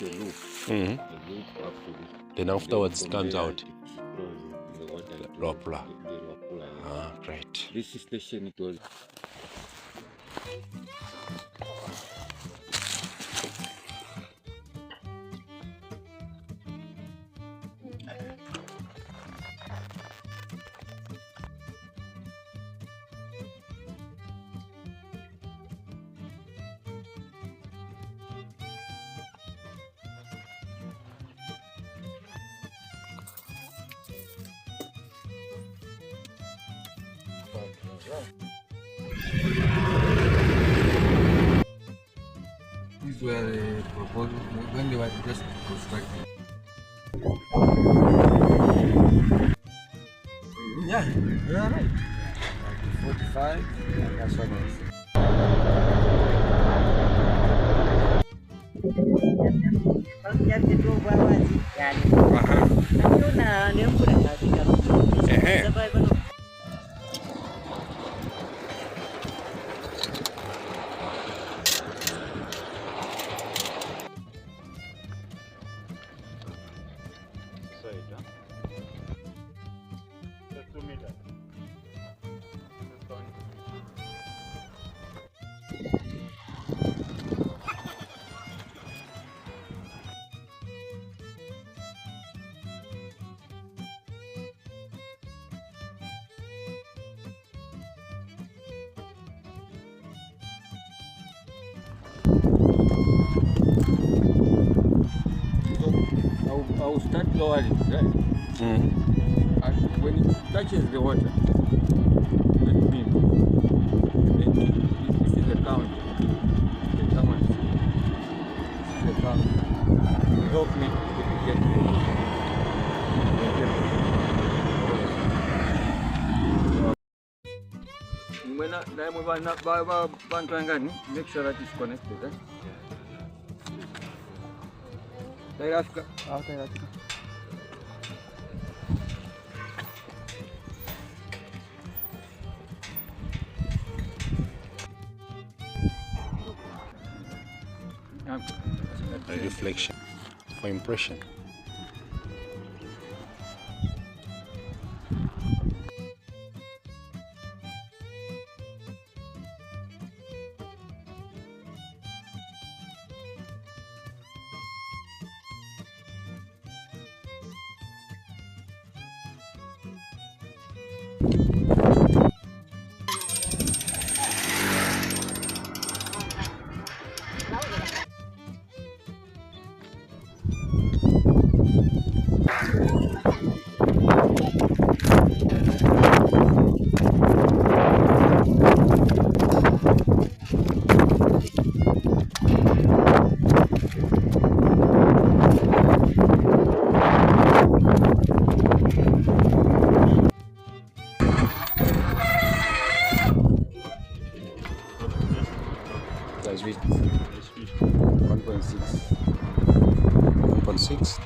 a loop. Mm-hmm. A loop up to this. Then afterwards it comes there, out. it flows in the water. Luapula. The Luapula. Ah, great. This station it was. These were the proposals when they were just constructing. Yeah, you are right. 45, that's what I said. I will start lowering, right? Mm-hmm. And when it touches the water, the beam, then this is the count. The count. This is the count. It will help me to get make sure that it's connected. Eh? A reflection for impression. That's 1.6. 1.6.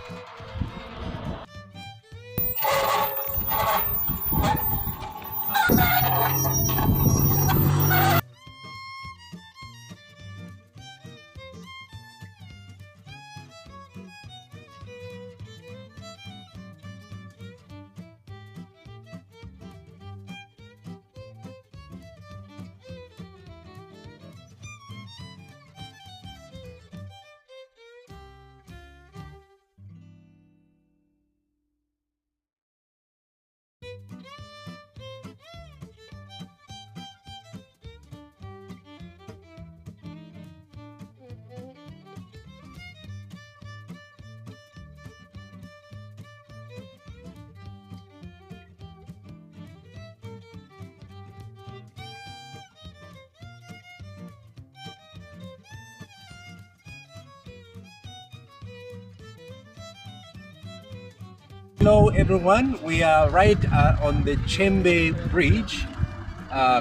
Hello everyone, we are right on the Chembe Bridge,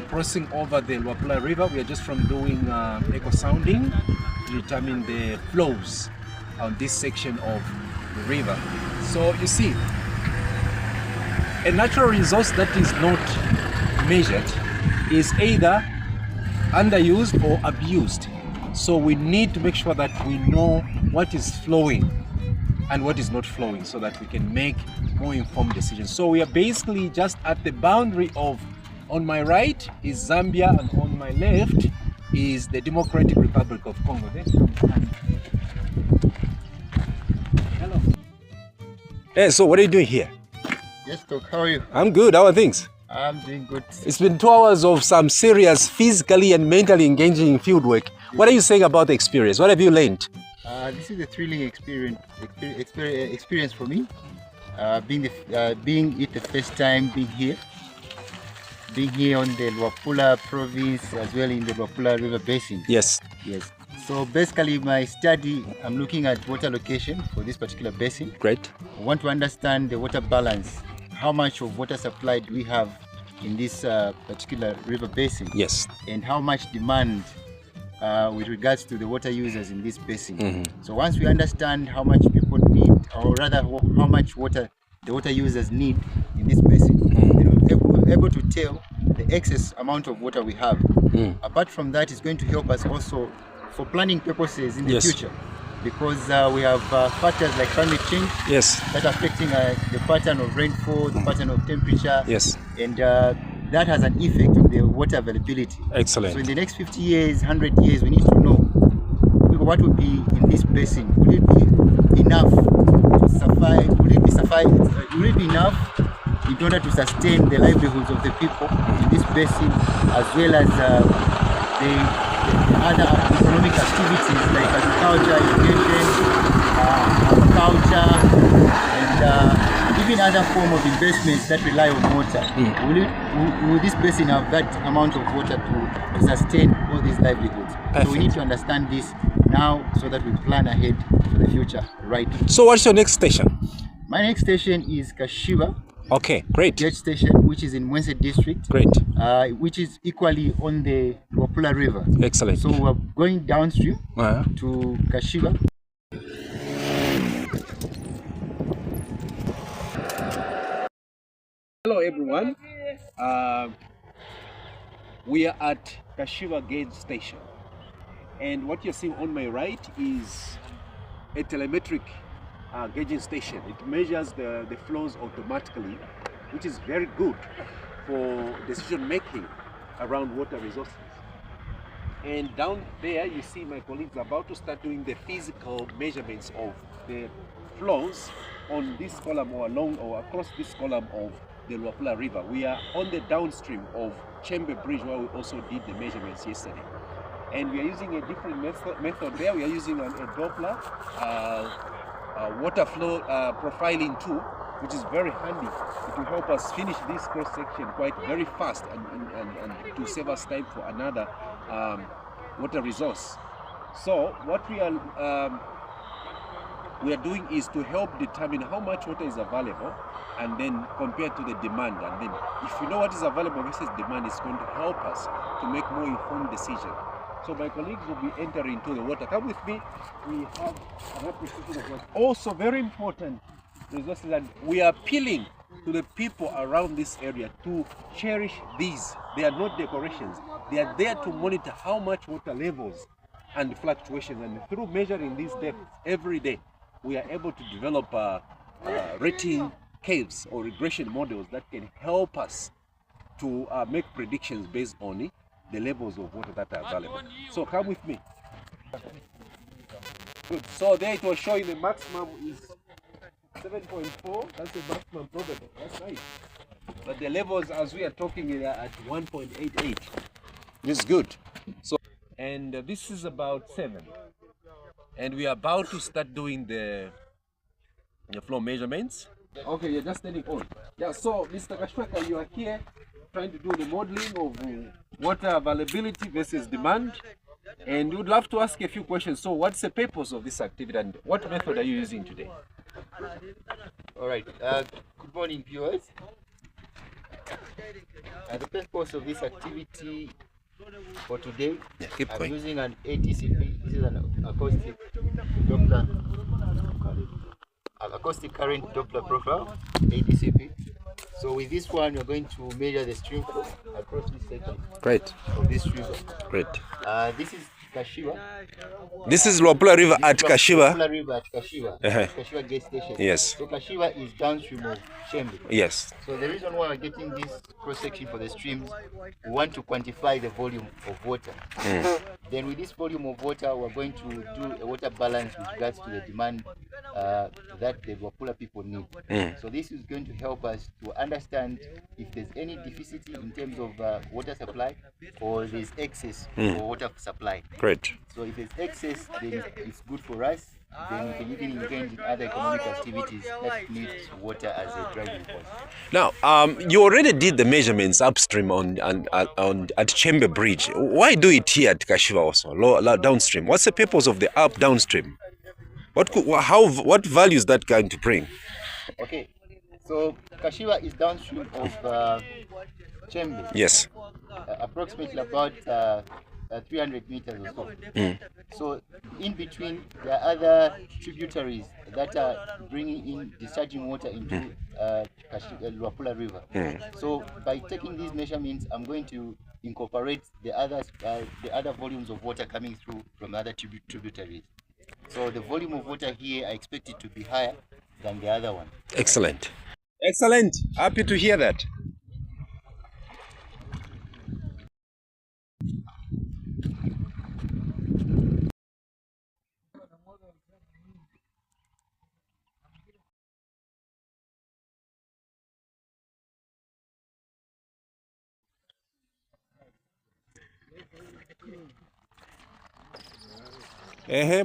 crossing over the Luapula River. We are just from doing echo sounding to determine the flows on this section of the river. So you see, a natural resource that is not measured is either underused or abused. So we need to make sure that we know what is flowing and what is not flowing so that we can make more informed decisions. So we are basically just at the boundary of, on my right is Zambia and on my left is the Democratic Republic of Congo. Hello. Hey, so what are you doing here? Yes, Doc, how are you? I'm good. How are things? I'm doing good. It's been 2 hours of some serious physically and mentally engaging field work. What are you saying about the experience? What have you learned? This is a thrilling experience for me. Being it the first time being here on the Luapula province as well in the Luapula River Basin. Yes. Yes. So basically my study, I'm looking at water allocation for this particular basin. Great. I want to understand the water balance. How much of water supply do we have in this particular river basin? Yes. And how much demand with regards to the water users in this basin. So once we understand how much people need, or rather how much water the water users need in this basin, then we'll be able to tell the excess amount of water we have. Apart from that, it's going to help us also for planning purposes in the future, because we have factors like climate change that are affecting the pattern of rainfall, the pattern of temperature, and that has an effect on the water availability. Excellent. So in the next 50 years, 100 years, we need to know what will be in this basin. Will it be enough to suffice? Will it be enough in order to sustain the livelihoods of the people in this basin, as well as the other economic activities like agriculture, education, aquaculture, and even other form of investments that rely on water. Will this basin have that amount of water to sustain all these livelihoods? So we need to understand this now so that we plan ahead for the future. Right. So what's your next station? My next station is Kashiba. Okay, great. Gauge station, which is in Mwense district. Great. Which is equally on the Luapula River. Excellent. So we're going downstream to Kashiba. Hello everyone. We are at Kashiba Gauge Station, and what you're seeing on my right is a telemetric gauging station. It measures the flows automatically, which is very good for decision making around water resources. And down there you see my colleagues about to start doing the physical measurements of the flows on this column or along or across this column of the Luapula River. We are on the downstream of Chembe Bridge, where we also did the measurements yesterday. And we are using a different method there. We are using a Doppler water flow profiling tool, which is very handy. It will help us finish this cross section quite very fast and to save us time for another water resource. So what we are doing is to help determine how much water is available and then compared to the demand. And then if we know what is available versus demand, it's going to help us to make more informed decisions. So my colleagues will be entering into the water. Come with me. We have a representation of water. Also very important resources, and we are appealing to the people around this area to cherish these. They are not decorations. They are there to monitor how much water levels and fluctuations. And through measuring these depths every day, we are able to develop rating caves or regression models that can help us to make predictions based on the levels of water that are available. So come with me. Good. So there it was showing the maximum is 7.4. That's the maximum probable. That's nice. But the levels as we are talking are at 1.88. This is good. So and this is about 7. And we are about to start doing the flow measurements. Okay, you're just standing on. Yeah, so Mr. Kashweka, you are here trying to do the modeling of water availability versus demand. And we would love to ask a few questions. So what's the purpose of this activity and what method are you using today? All right. Good morning, viewers. The purpose of this activity for today, I'm using an ATCP. This is an acoustic Doppler, acoustic current Doppler profile, ATCP. So with this one, we're going to measure the stream flow across this section. Great. Of this river. Great. This is Kashiwa. This is Luapula River at Kashiwa. Luapula River at Kashiwa. Kashiwa Gate Station. Yes. So Kashiwa is downstream of Chembe. Yes. So the reason why we're getting this cross-section for the streams, we want to quantify the volume of water. Then with this volume of water, we're going to do a water balance with regards to the demand that the Luapula people need. So this is going to help us to understand if there's any deficit in terms of water supply or there's excess for water supply. Great. So if there's excess, then it's good for us. Then we can even engage in other economic activities that need water as a driving force. Now, you already did the measurements upstream at Chembe Bridge. Why do it here at Kashiwa also, downstream? What's the purpose of the up downstream? What value is that going to bring? Okay, so Kashiwa is downstream of Chembe. Yes. Approximately about 300 meters or so. So in between, there are other tributaries that are discharging water into Luapula River. So by taking these measurements, I'm going to incorporate the other volumes of water coming through from other tributaries. So the volume of water here, I expect it to be higher than the other one. Excellent. Excellent. Happy to hear that.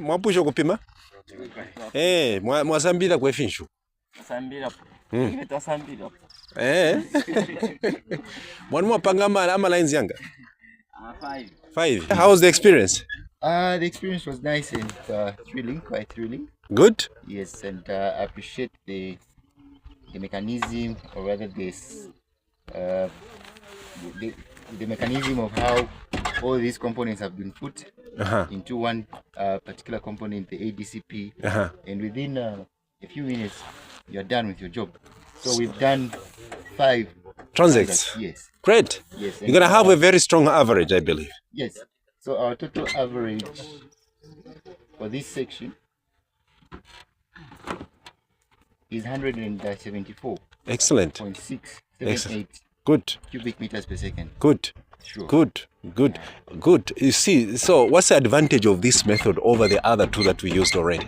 Mwapusha kupima? Mwasambira kwefinshu. Sambira. Sambira. Mwanu mwapanga ama lines yanga? 5. 5. How was the experience? The experience was nice and thrilling, quite thrilling. Good? Yes, and I appreciate the mechanism, or rather this the mechanism of how all these components have been put into one particular component, the ADCP, and within a few minutes you're done with your job. So we've done 5 transects. Yes. Great. Yes. You're gonna have a very strong average, I believe. Yes. So our total average for this section is 174. Excellent. 0.678 Good. cubic meters per second. Good. Sure. Good. You see, so what's the advantage of this method over the other 2 that we used already?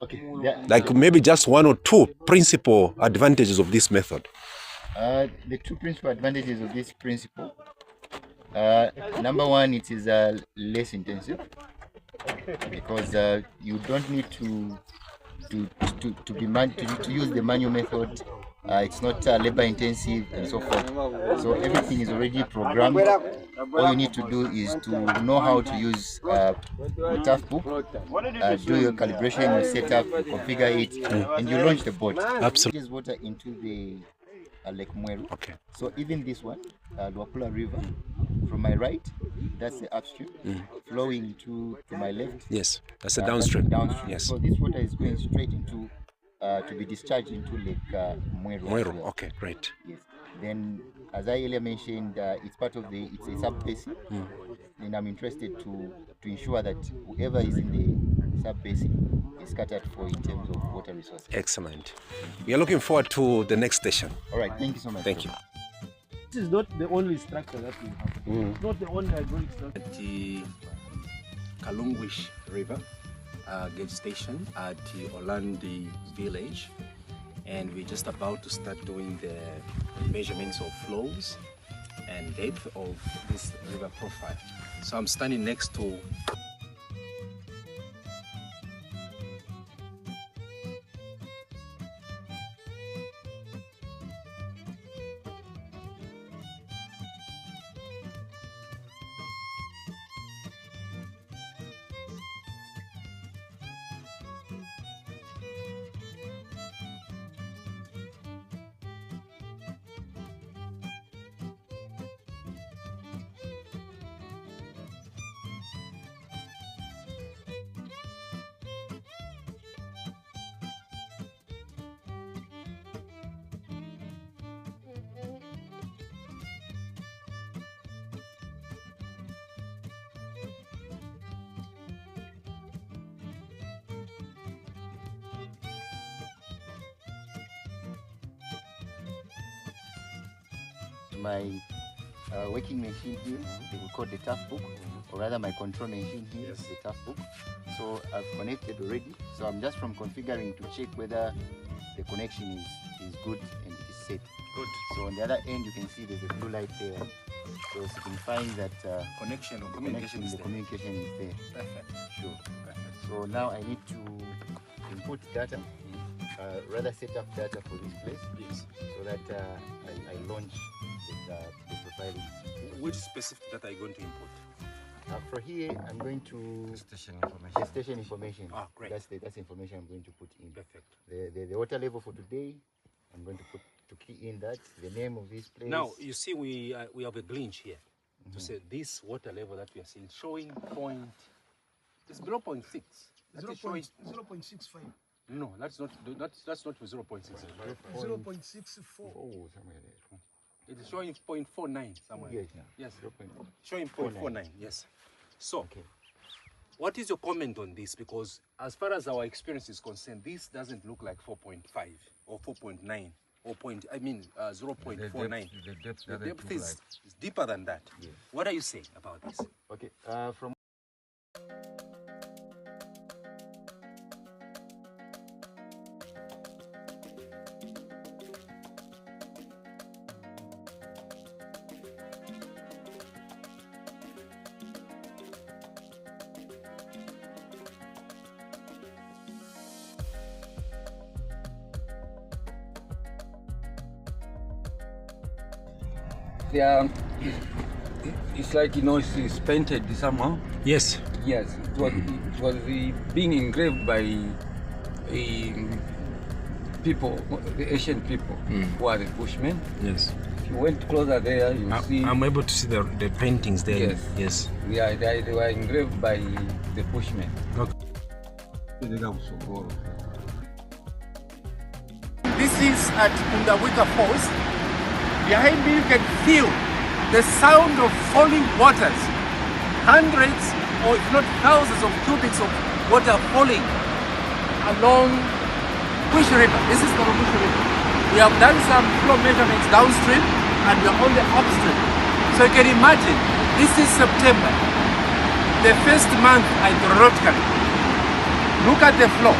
Okay. Like maybe just 1 or 2 principal advantages of this method. The 2 principal advantages of this principle. Number 1, it is less intensive because you don't need to use the manual method. It's not labor intensive and so forth. So everything is already programmed. All you need to do is to know how to use Tough Book, do your calibration, you set up, you configure it, and you launch the boat. Absolutely. It is water into the Lake Mweru. Okay. So even this one, Luapula River, from my right, that's the upstream, flowing to my left. Yes, that's the downstream. Yes. So this water is going straight into to be discharged into Lake Mweru. Okay, great. Yes. Then, as I earlier mentioned, it's part of it's a sub-basin, and I'm interested to ensure that whoever is in the sub-basin is catered for in terms of water resources. Excellent. We are looking forward to the next station. All right, thank you so much. Thank you. This is not the only structure that we have. It's not the only hydraulic structure. At the Kalungwish River gauge station at the Orlandi village, and we're just about to start doing the measurements of flows and depth of this river profile. So I'm standing next to my working machine here, they will call the tough book, or rather my control machine here is the tough book. So I've connected already. So I'm just from configuring to check whether the connection is good and it is set. Good. So on the other end, you can see there's a blue light there. So signifying that Connection or communication is the there. communication is there. Perfect. Sure. Perfect. So now I need to input data, rather set up data for this place, Yes. so that I launch the profiling. Which specific data are you going to input? For here, I'm going to Station information. the station information. Ah, great. That's the information I'm going to put in. Perfect. The water level for today, I'm going to key in that, the name of this place. Now you see we have a glitch here to say this water level that we are seeing showing point. It's 0.6. That is showing 0.65. no. That's not 0.6. 0.64. Oh, somewhere there. It is showing 0.49 somewhere. Yes. Yes. 0.49. Showing 0.49. Yes. So. Okay. What is your comment on this? Because as far as our experience is concerned, this doesn't look like 4.5 or 4.9 or 0.49. The depth The doesn't depth look is deeper than that. Yes. What are you saying about this? Okay. From There, it's like, you know, it's painted somehow. Yes. Yes, it was being engraved by people, the ancient people who are the Bushmen. Yes. If you went closer there, you see. I'm able to see the paintings there. Yes. Yes. They were engraved by the Bushmen. This is at Kundawika Falls. Behind me you can feel the sound of falling waters. Hundreds or if not thousands of cubics of water falling along Bush River. This is the Bush River. We have done some flow measurements downstream and we are on the upstream. So you can imagine, this is September, the first month hydrologically. Look at the flow.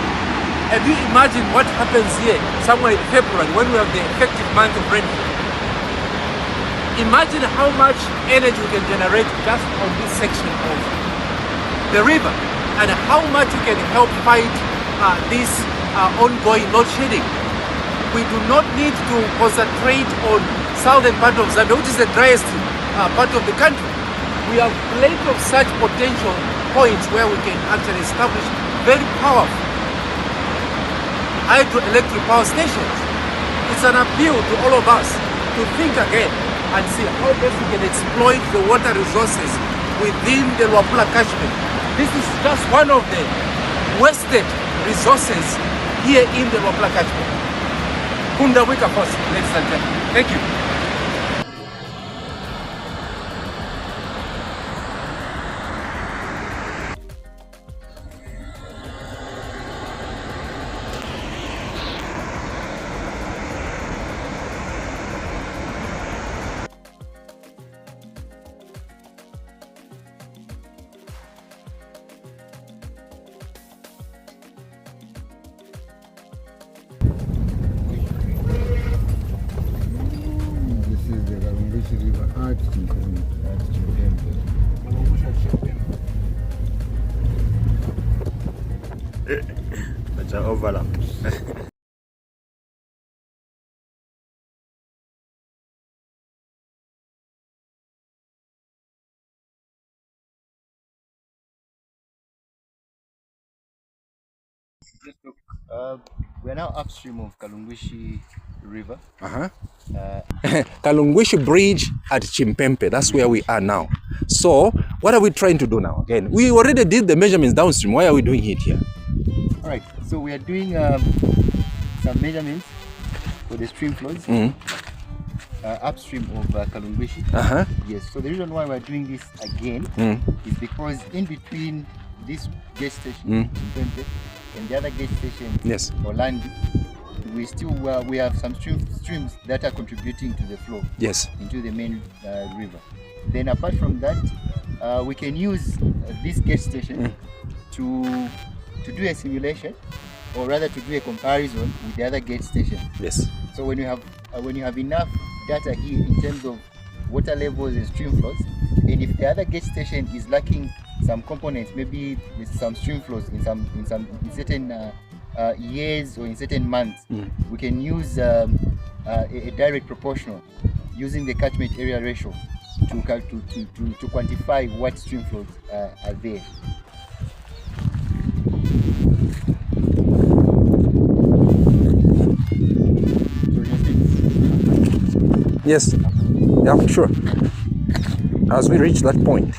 Have you imagined what happens here somewhere in February when we have the effective month of rainfall? Imagine how much energy we can generate just on this section of the river and how much we can help fight this ongoing load shedding. We do not need to concentrate on southern part of Zambia, which is the driest part of the country. We have plenty of such potential points where we can actually establish very powerful hydroelectric power stations. It's an appeal to all of us to think again and see how best we can exploit the water resources within the Luapula catchment. This is just one of the wasted resources here in the Luapula catchment. Kundawika Falls, ladies and gentlemen. Thank you. This is the Kalungushi River at Chimpembe. That's an overlap. We're now upstream of Kalungushi River. Kalungushi Bridge at Chimpembe. That's where we are now. So, what are we trying to do now? Again, we already did the measurements downstream. Why are we doing it here? All right, so we are doing some measurements for the stream flows upstream of Kalungushi. Yes, so the reason why we're doing this again is because in between this gate station, Chimpembe, and the other gate station, Yes. Orlando, we still we have some streams that are contributing to the flow Yes. into the main river. Then apart from that, we can use this gate station to do a simulation, or rather to do a comparison with the other gate station. Yes. So when you have enough data here in terms of water levels and stream flows, and if the other gate station is lacking some components, maybe with some stream flows in certain years or in certain months, we can use a direct proportional using the catchment area ratio to quantify what stream flows are there. Yes. Yeah, sure. As we reach that point.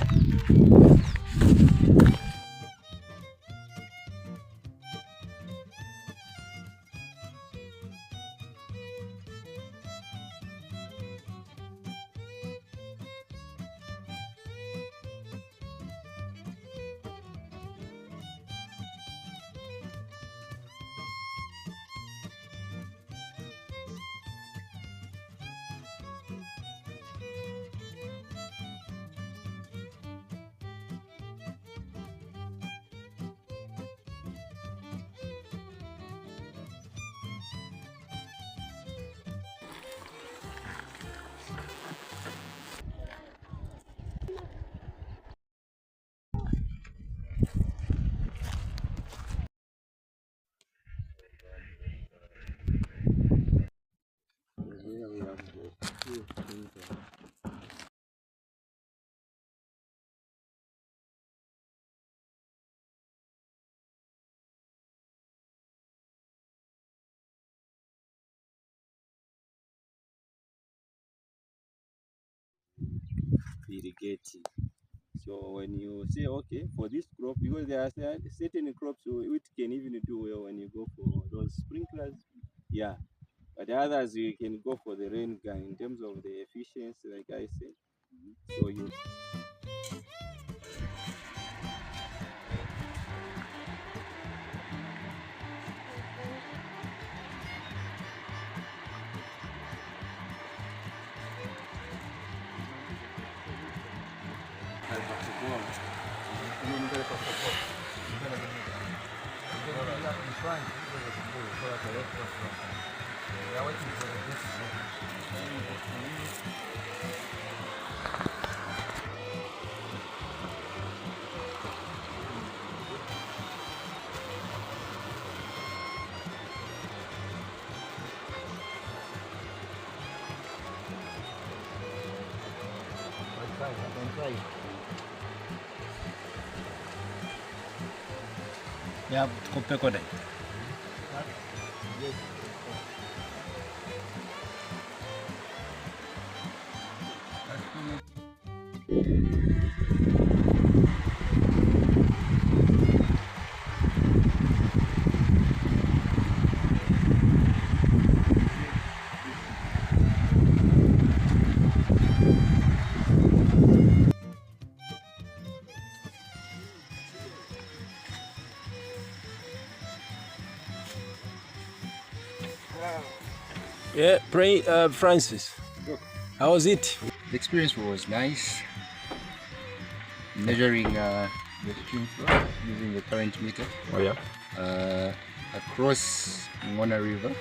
Irrigating. So when you say, okay, for this crop, because there are certain crops which can even do well when you go for those sprinklers, yeah. But the others you can go for the rain gun in terms of the efficiency, like I said. So you Yeah, tuko peko dai. Yeah, pray, Francis. How was it? The experience was nice. Measuring the stream flow using the current meter Oh yeah. across Ngona River.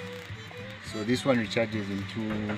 So this one recharges into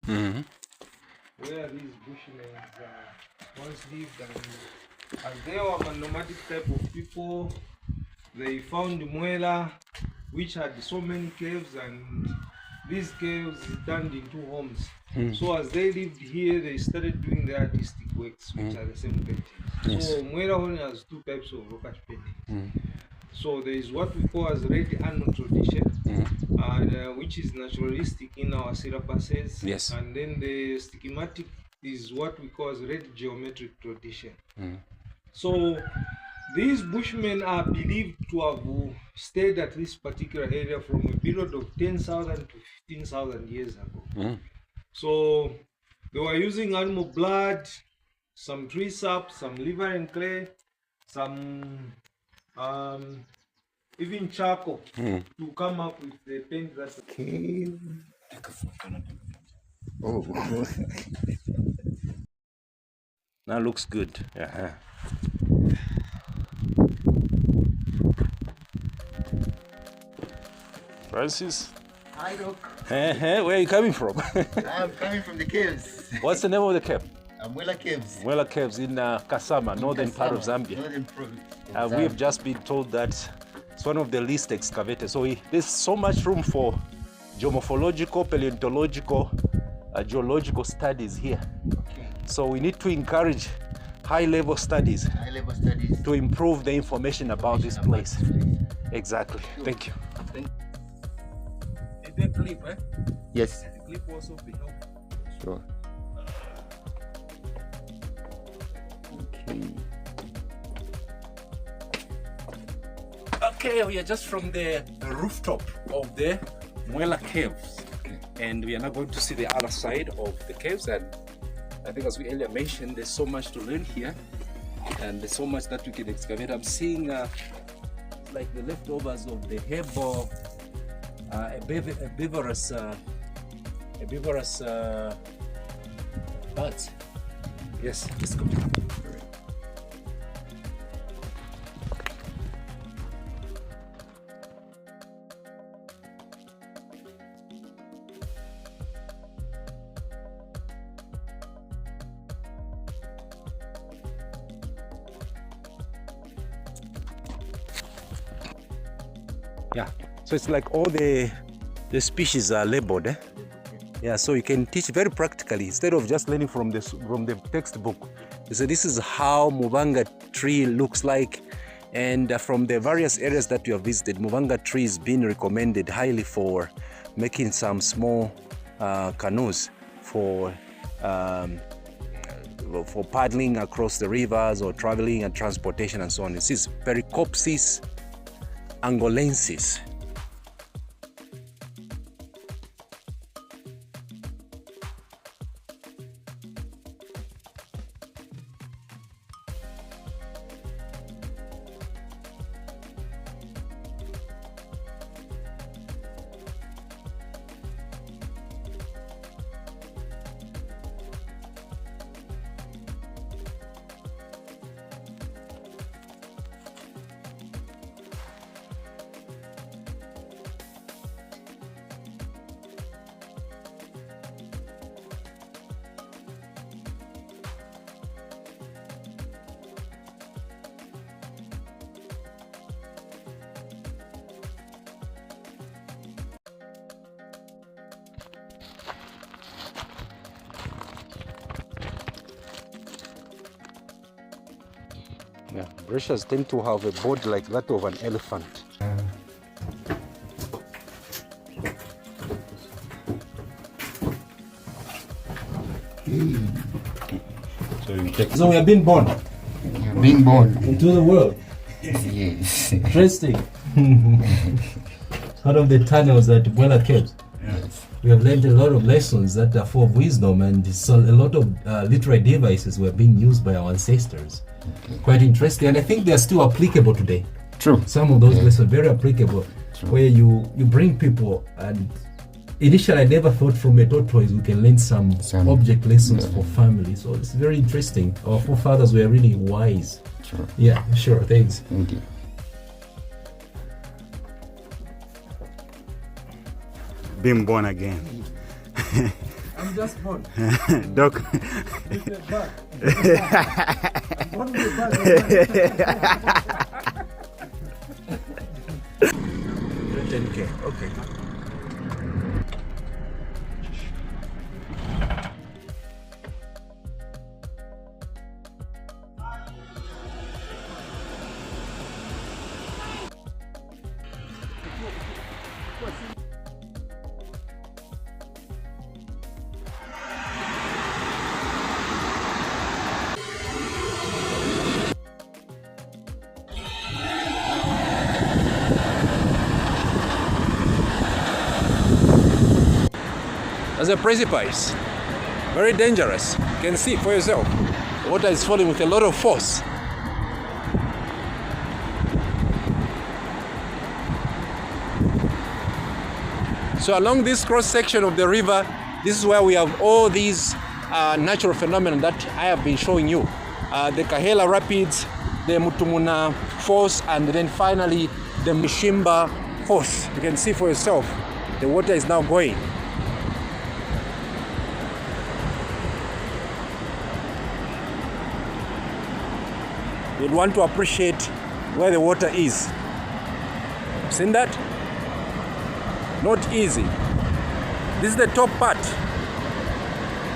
where these bushmen once lived, and as they were a nomadic type of people, they found Mwela, which had so many caves, and these caves turned into homes. So as they lived here, they started doing their artistic works, which are the same paintings. So Mwela only has two types of rock art paintings. So there is what we call as red anno tradition, and which is naturalistic in our syllabuses. Yes. And then the stigmatic is what we call as red geometric tradition. So these bushmen are believed to have stayed at this particular area from a period of 10,000 to 15,000 years ago. So they were using animal blood, some tree sap, some liver and clay, some even charcoal to come up with the paint that. Oh. That looks good. Francis, Hi, Doc. where are you coming from? I'm coming from the caves. What's the name of the cave? Mwela Caves. Mwela Caves in Kasama, northern part of Zambia. Northern province. We have just been told that it's one of the least excavated. So there's so much room for geomorphological, paleontological, geological studies here. Okay. So we need to encourage high-level studies High-level studies. to improve the information about this place. Exactly. Thank you. The clip, Yes. The clip also be helpful. Sure. Okay. Okay, we are just from the rooftop of the Mwela Caves. And we are now going to see the other side of the caves. And I think, as we earlier mentioned, there's so much to learn here. And there's so much that we can excavate. I'm seeing like the leftovers of the herbal, herbivorous buds. Yes, let's go. Yeah, so it's like all the species are labeled. Yeah, so you can teach very practically instead of just learning from the textbook. You say this is how Mubanga tree looks like, and from the various areas that you have visited, Mubanga tree is being recommended highly for making some small canoes for paddling across the rivers or traveling and transportation and so on. This is Pericopsis angolensis. Yeah, Brescias tend to have a body like that of an elephant. So we have been born You're being born. into the world. Yes. Interesting. Out of the tunnels at Mwela Caves. Yes. We have learned a lot of lessons that are full of wisdom, and so a lot of literary devices were being used by our ancestors. Quite interesting, and I think they are still applicable today. True. Some of those lessons are very applicable, where you bring people, and initially I never thought from a tortoise we can learn some object lessons for family. So it's very interesting. Our forefathers were really wise. Sure. Yeah, sure, thanks. Thank you. Being born again. I'm just born. Donc, It's a bug. I'm born with a bug. 10K. Okay. There's a precipice, very dangerous. You can see for yourself. The water is falling with a lot of force. So along this cross section of the river, this is where we have all these natural phenomena that I have been showing you. The Kahela Rapids, the Mutumuna Force, and then finally the Mishimba Force. You can see for yourself, the water is now going. You'd want to appreciate where the water is. Seen that? Not easy. This is the top part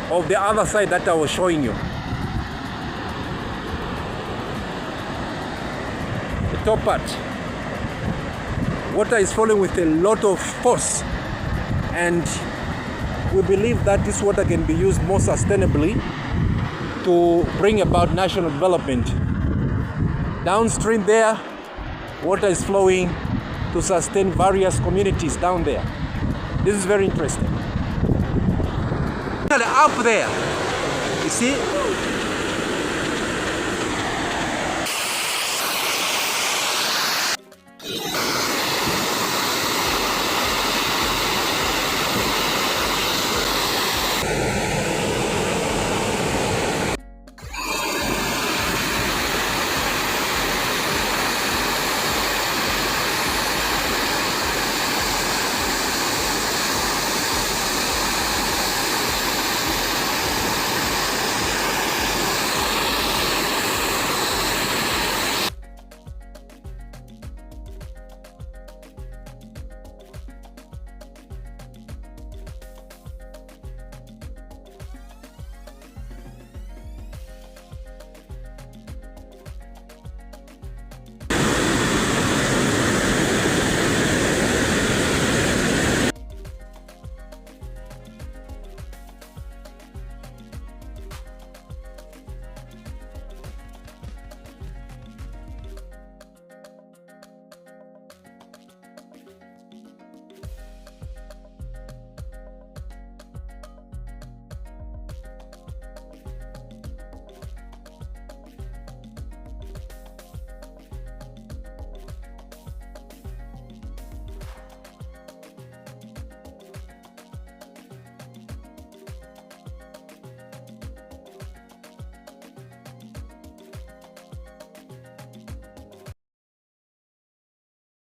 of the other side that I was showing you. The top part. Water is falling with a lot of force, and we believe that this water can be used more sustainably to bring about national development. Downstream there, water is flowing to sustain various communities down there. This is very interesting. Up there, you see,